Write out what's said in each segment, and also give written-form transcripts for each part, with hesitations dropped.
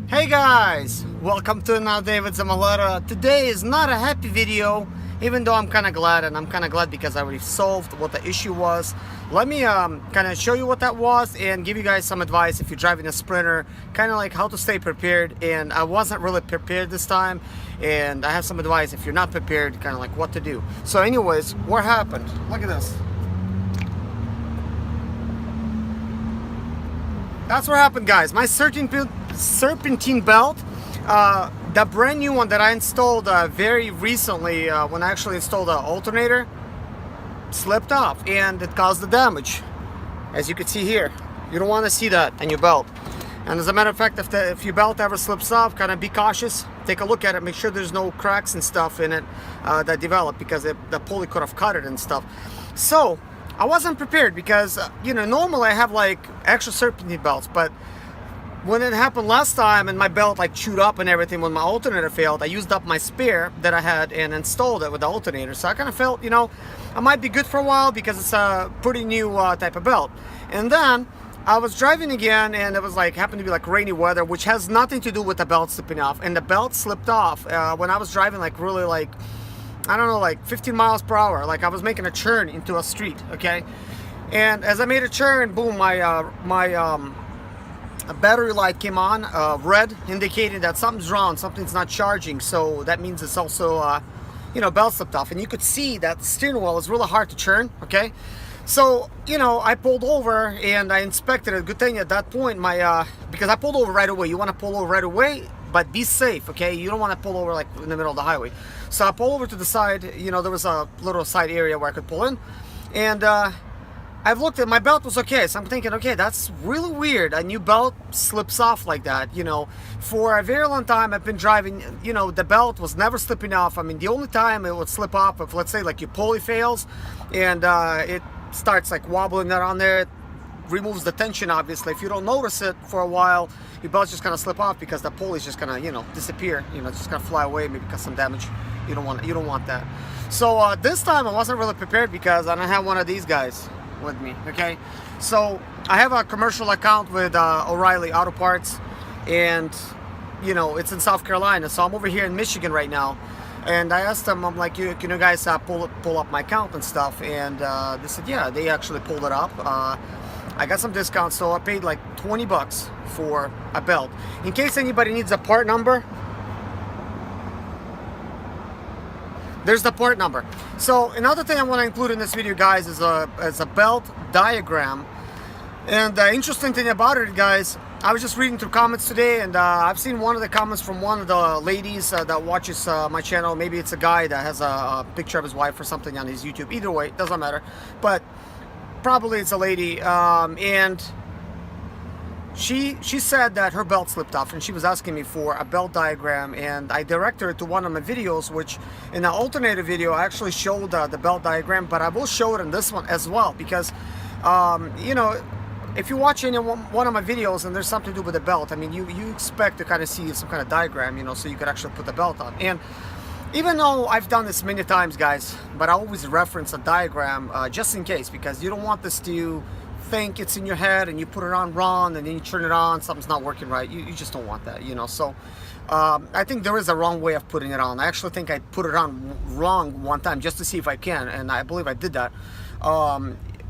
Hey guys, welcome to another day with Zimaleta. Today is not a happy video, even though I'm kind of glad, and I'm kind of glad because I already solved what the issue was. Let me kind of show you what that was and give you guys some advice if you're driving a Sprinter, kind of like how to stay prepared. And I wasn't really prepared this time, and I have some advice if you're not prepared, kind of like what to do. So anyways, what happened? Look at this. That's what happened, guys. My serpentine belt, the brand new one that I installed very recently, when I actually installed an alternator, slipped off and it caused the damage. As you can see here, you don't want to see that in your belt. And as a matter of fact, if your belt ever slips off, kind of be cautious. Take a look at it, make sure there's no cracks and stuff in it that develop, because the pulley could have cut it and stuff. So I wasn't prepared because, normally I have like extra serpentine belts, but when it happened last time and my belt like chewed up and everything when my alternator failed, I used up my spare that I had and installed it with the alternator. So I kind of felt, I might be good for a while because it's a pretty new type of belt. And then I was driving again, and it was happened to be like rainy weather, which has nothing to do with the belt slipping off. And the belt slipped off when I was driving really I don't know, 15 miles per hour. Like I was making a turn into a street, okay? And as I made a turn, boom, a battery light came on, red, indicating that something's wrong, something's not charging. So that means it's also, belt slipped off. And you could see that the steering wheel is really hard to turn, okay? So, I pulled over and I inspected it. Good thing at that point, because I pulled over right away. You want to pull over right away, but be safe, okay? You don't want to pull over like in the middle of the highway. So I pulled over to the side. There was a little side area where I could pull in. And I've looked at my belt was okay. So I'm thinking, okay, that's really weird. A new belt slips off like that, For a very long time I've been driving, the belt was never slipping off. I mean, the only time it would slip off if, let's say, like your pulley fails and it starts like wobbling that on there. It removes the tension, obviously. If you don't notice it for a while, your belt's just gonna slip off because the pulley's just gonna, disappear. It's just gonna fly away, maybe cause some damage. You don't want that. So this time I wasn't really prepared because I don't have one of these guys with me, okay? So I have a commercial account with O'Reilly Auto Parts, and it's in South Carolina. So I'm over here in Michigan right now, and I asked them, I'm like, can you guys pull up my account and stuff? And they said, yeah, they actually pulled it up. I got some discounts, so I paid like 20 bucks for a belt. In case anybody needs a part number, there's the part number. So another thing I want to include in this video, guys, is a belt diagram. And the interesting thing about it, guys, I was just reading through comments today, and I've seen one of the comments from one of the ladies that watches my channel. Maybe it's a guy that has a picture of his wife or something on his YouTube. Either way, it doesn't matter. But probably it's a lady, and she said that her belt slipped off, and she was asking me for a belt diagram, and I directed her to one of my videos, which in the alternator video I actually showed the belt diagram, but I will show it in this one as well, because if you watch any one of my videos and there's something to do with the belt, I mean, you expect to kind of see some kind of diagram, so you could actually put the belt on. And even though I've done this many times, guys, but I always reference a diagram just in case, because you don't want this to think it's in your head and you put it on wrong and then you turn it on, something's not working right. You just don't want that, So I think there is a wrong way of putting it on. I actually think I put it on wrong one time just to see if I can, and I believe I did that.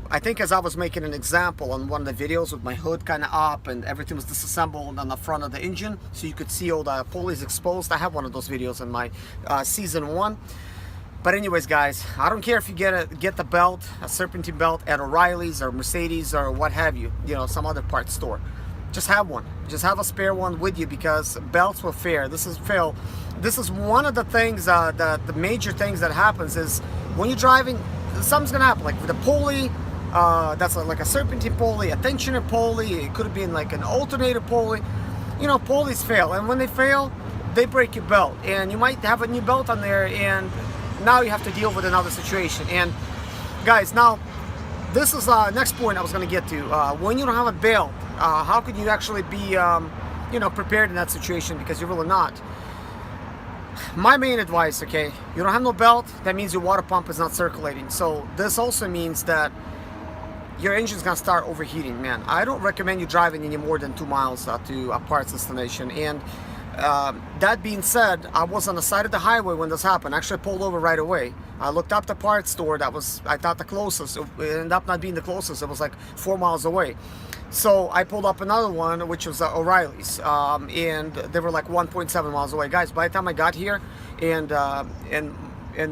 I think as I was making an example on one of the videos with my hood kind of up and everything was disassembled on the front of the engine, so you could see all the pulleys exposed. I have one of those videos in my season 1. But anyways, guys, I don't care if you get the belt, a serpentine belt at O'Reilly's or Mercedes or what have you, some other parts store. Just have one. Just have a spare one with you, because belts will fail. This is one of the things, the major things that happens is when you're driving, something's gonna happen. Like with a pulley, that's like a serpentine pulley, a tensioner pulley. It could have been like an alternator pulley. Pulleys fail, and when they fail, they break your belt, and you might have a new belt on there, and now you have to deal with another situation. And guys, now this is next point I was going to get to. When you don't have a belt, how can you actually be prepared in that situation, because you're really not. My main advice, okay, you don't have no belt, that means your water pump is not circulating. So this also means that your engine's gonna start overheating, man. I don't recommend you driving any more than 2 miles to a parts destination. And that being said, I was on the side of the highway when this happened. Actually, I pulled over right away. I looked up the parts store that was, I thought, the closest. It ended up not being the closest. It was like 4 miles away. So I pulled up another one, which was O'Reilly's, and they were like 1.7 miles away. Guys, by the time I got here, and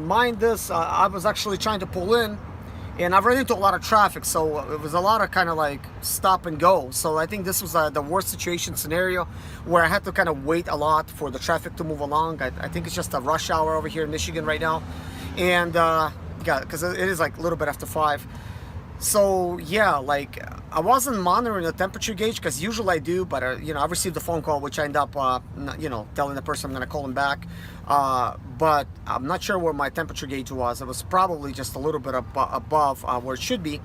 mind this, I was actually trying to pull in, and I've run into a lot of traffic, so it was a lot of kind of like stop and go. So I think this was the worst situation scenario where I had to kind of wait a lot for the traffic to move along. I think it's just a rush hour over here in Michigan right now, and yeah, because it is like a little bit after 5. So yeah, like I wasn't monitoring the temperature gauge, because usually I do, but you know, I received a phone call which I end up you know, telling the person I'm going to call him back, but I'm not sure where my temperature gauge was. It was probably just a little bit above where it should be,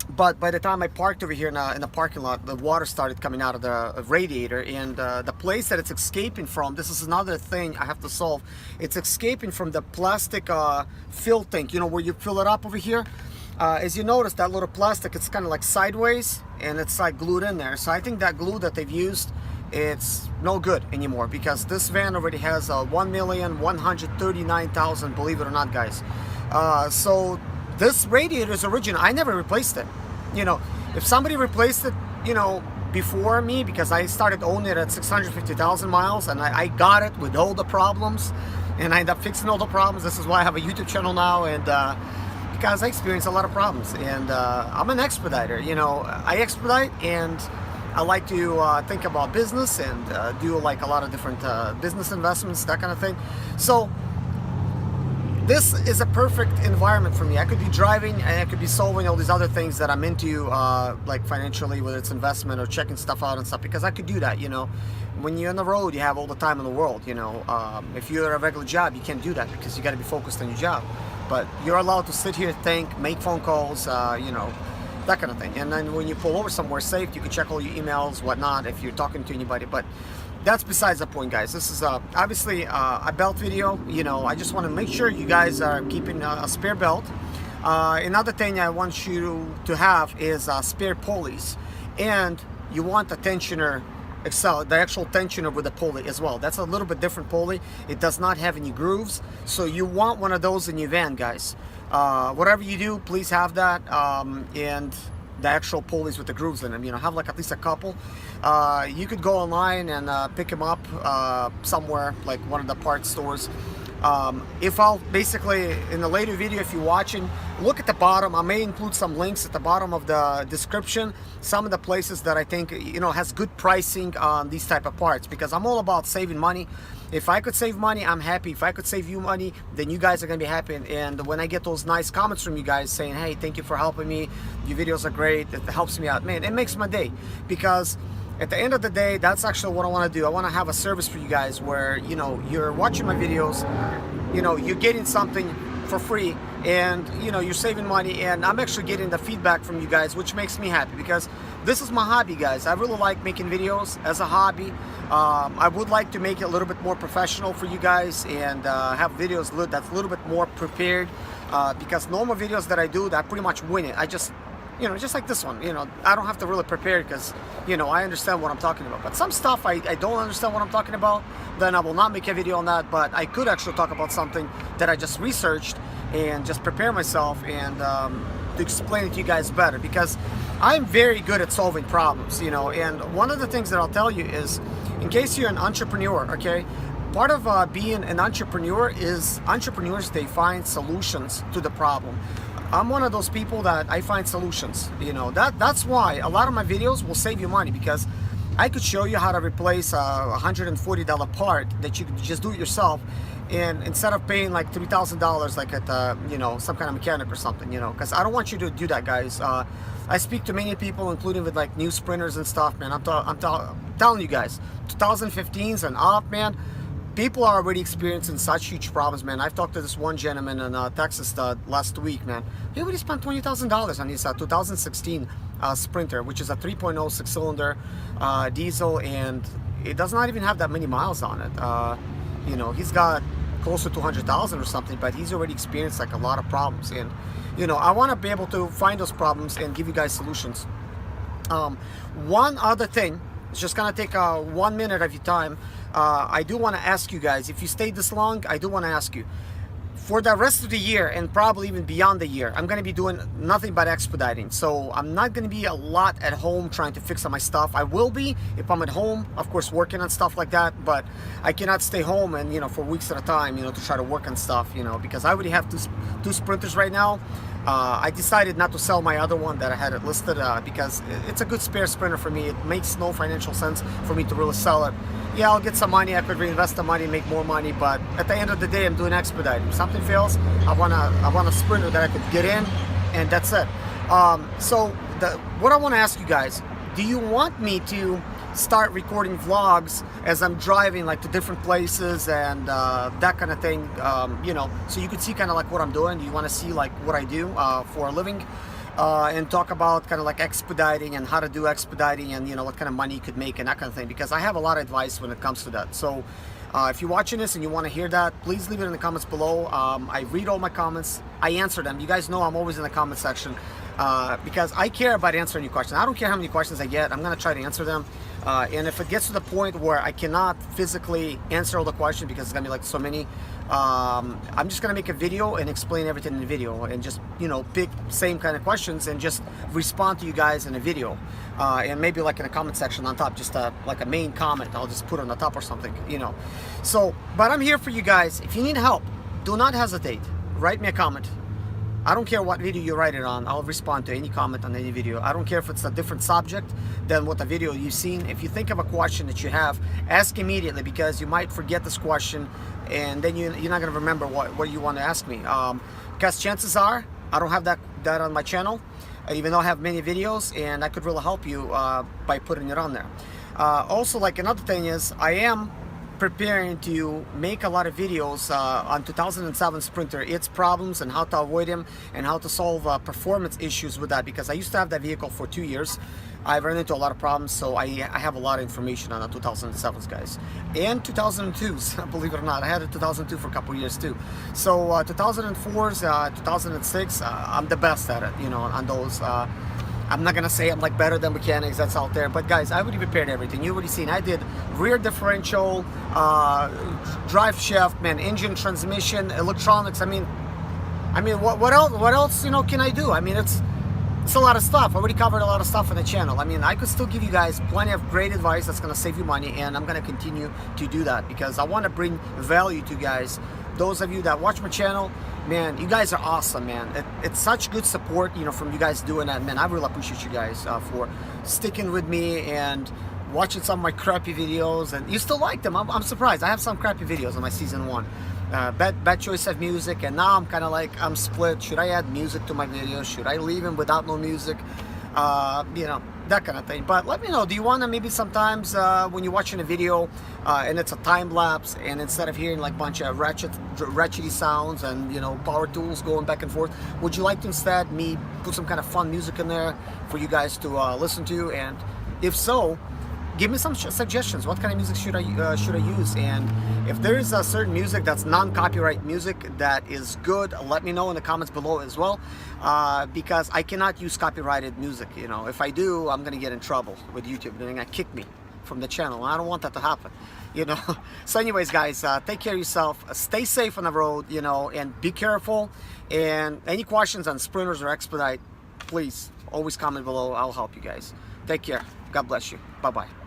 but by the time I parked over here in the parking lot, the water started coming out of the radiator, and the place that it's escaping from, this is another thing I have to solve. It's escaping from the plastic fill tank, you know, where you fill it up over here. As you notice, that little plastic, it's kind of like sideways, and it's like glued in there. So I think that glue that they've used, it's no good anymore, because this van already has 1,139,000, believe it or not, guys. So this radiator is original. I never replaced it. You know, if somebody replaced it, you know, before me, because I started owning it at 650,000 miles, and I got it with all the problems, and I ended up fixing all the problems. This is why I have a YouTube channel now, and because I experienced a lot of problems, and I'm an expediter. You know, I expedite, and I like to think about business and do like a lot of different business investments, that kind of thing. So this is a perfect environment for me. I could be driving, and I could be solving all these other things that I'm into, like financially, whether it's investment or checking stuff out and stuff, because I could do that, you know. When you're on the road, you have all the time in the world, you know. If you're at a regular job, you can't do that, because you got to be focused on your job. But you're allowed to sit here, think, make phone calls, you know, that kind of thing. And then when you pull over somewhere safe, you can check all your emails, whatnot, if you're talking to anybody. But that's besides the point, guys. This is obviously a belt video. You know, I just want to make sure you guys are keeping a spare belt. Another thing I want you to have is spare pulleys, and you want a tensioner, the actual tensioner with a pulley as well. That's a little bit different pulley. It does not have any grooves, so you want one of those in your van, guys. Whatever you do, please have that, and the actual pulleys with the grooves in them, you know, have like at least a couple. You could go online and pick them up somewhere, like one of the parts stores. If I'll basically, in the later video, if you're watching, look at the bottom. I may include some links at the bottom of the description, some of the places that I think, you know, has good pricing on these type of parts, because I'm all about saving money. If I could save money, I'm happy. If I could save you money, then you guys are gonna be happy. And when I get those nice comments from you guys saying, hey, thank you for helping me, your videos are great, it helps me out, man, it makes my day. Because at the end of the day, that's actually what I want to do. I want to have a service for you guys where, you know, you're watching my videos, you know, you're getting something for free, and, you know, you're saving money, and I'm actually getting the feedback from you guys, which makes me happy, because this is my hobby, guys. I really like making videos as a hobby. I would like to make it a little bit more professional for you guys, and have videos that's a little bit more prepared, because normal videos that I do, I pretty much wing it. I just, you know, just like this one, you know, I don't have to really prepare, because, you know, I understand what I'm talking about. But some stuff I don't understand what I'm talking about, then I will not make a video on that. But I could actually talk about something that I just researched and just prepare myself and to explain it to you guys better, because I'm very good at solving problems, you know. And one of the things that I'll tell you is, in case you're an entrepreneur, okay, part of being an entrepreneur is entrepreneurs, they find solutions to the problem. I'm one of those people that I find solutions, you know. That's why a lot of my videos will save you money, because I could show you how to replace a $140 part that you could just do it yourself, and instead of paying like $3,000 like at you know, some kind of mechanic or something, you know, because I don't want you to do that, guys. I speak to many people, including with like new sprinters and stuff, man. I'm telling you guys, 2015s and up, man, people are already experiencing such huge problems, man. I've talked to this one gentleman in Texas last week, man. He already spent $20,000 on his 2016 Sprinter, which is a 3.0 6-cylinder diesel, and it does not even have that many miles on it. You know, he's got closer to 100,000 or something, but he's already experienced like a lot of problems. And you know, I want to be able to find those problems and give you guys solutions. One other thing, it's just gonna take 1 minute of your time. I do want to ask you guys, if you stayed this long, I do want to ask you, for the rest of the year and probably even beyond the year, I'm going to be doing nothing but expediting. So I'm not going to be a lot at home trying to fix up my stuff. I will be if I'm at home, of course, working on stuff like that, but I cannot stay home and, you know, for weeks at a time, you know, to try to work on stuff, you know, because I already have two sprinters right now. I decided not to sell my other one that I had it listed because it's a good spare sprinter for me. It makes no financial sense for me to really sell it. Yeah, I'll get some money, I could reinvest the money, make more money, but at the end of the day, I'm doing expediting. If something fails, I want a sprinter that I could get in, and that's it. So what I want to ask you guys, do you want me to start recording vlogs as I'm driving like to different places and that kind of thing, you know, so you could see kind of like what I'm doing? Do you want to see like what I do for a living? And talk about kind of like expediting and how to do expediting and, you know, what kind of money you could make and that kind of thing, because I have a lot of advice when it comes to that. So if you're watching this and you want to hear that, please leave it in the comments below. I read all my comments, I answer them. You guys know I'm always in the comment section because I care about answering your questions. I don't care how many questions I get, I'm going to try to answer them. And if it gets to the point where I cannot physically answer all the questions because it's going to be like so many, I'm just going to make a video and explain everything in the video and just, you know, pick same kind of questions and just respond to you guys in a video. And maybe like in a comment section on top, just like a main comment, I'll just put on the top or something, you know. So, but I'm here for you guys. If you need help, do not hesitate. Write me a comment. I don't care what video you write it on, I'll respond to any comment on any video. I don't care if it's a different subject than what the video you've seen. If you think of a question that you have, ask immediately, because you might forget this question and then you're not going to remember what you want to ask me. Because chances are, I don't have that on my channel, even though I have many videos, and I could really help you by putting it on there. Also, like another thing is, I am preparing to make a lot of videos on 2007 Sprinter, its problems and how to avoid them and how to solve performance issues with that, because I used to have that vehicle for 2 years. I've run into a lot of problems, so I have a lot of information on the 2007s, guys, and 2002s. Believe it or not, I had a 2002 for a couple of years too. So 2004s, 2006, I'm the best at it, you know, on those. I'm not gonna say I'm like better than mechanics that's out there, but guys, I already prepared everything. You already seen I did rear differential, drive shaft, man, engine, transmission, electronics. I mean, what else, you know, can I do? I mean, it's a lot of stuff. I already covered a lot of stuff on the channel. I mean, I could still give you guys plenty of great advice that's gonna save you money, and I'm gonna continue to do that because I want to bring value to you guys. Those of you that watch my channel, man, you guys are awesome, man. It's such good support, you know, from you guys doing that, man. I really appreciate you guys for sticking with me and watching some of my crappy videos, and you still like them. I'm surprised. I have some crappy videos on my season 1. Bad choice of music, and now I'm kind of like, I'm split. Should I add music to my videos? Should I leave them without no music? You know, that kind of thing. But let me know, do you want to maybe sometimes when you're watching a video and it's a time lapse, and instead of hearing like a bunch of ratchety sounds and, you know, power tools going back and forth, would you like to instead me put some kind of fun music in there for you guys to listen to? And if so, give me some suggestions. What kind of music should I use? And if there is a certain music that's non-copyright music that is good, let me know in the comments below as well, because I cannot use copyrighted music. You know, if I do, I'm gonna get in trouble with YouTube. They're gonna kick me from the channel. I don't want that to happen, you know. So anyways, guys, take care of yourself, stay safe on the road, you know, and be careful. And any questions on sprinters or expedite, please always comment below. I'll help you guys. Take care. God bless you. Bye-bye.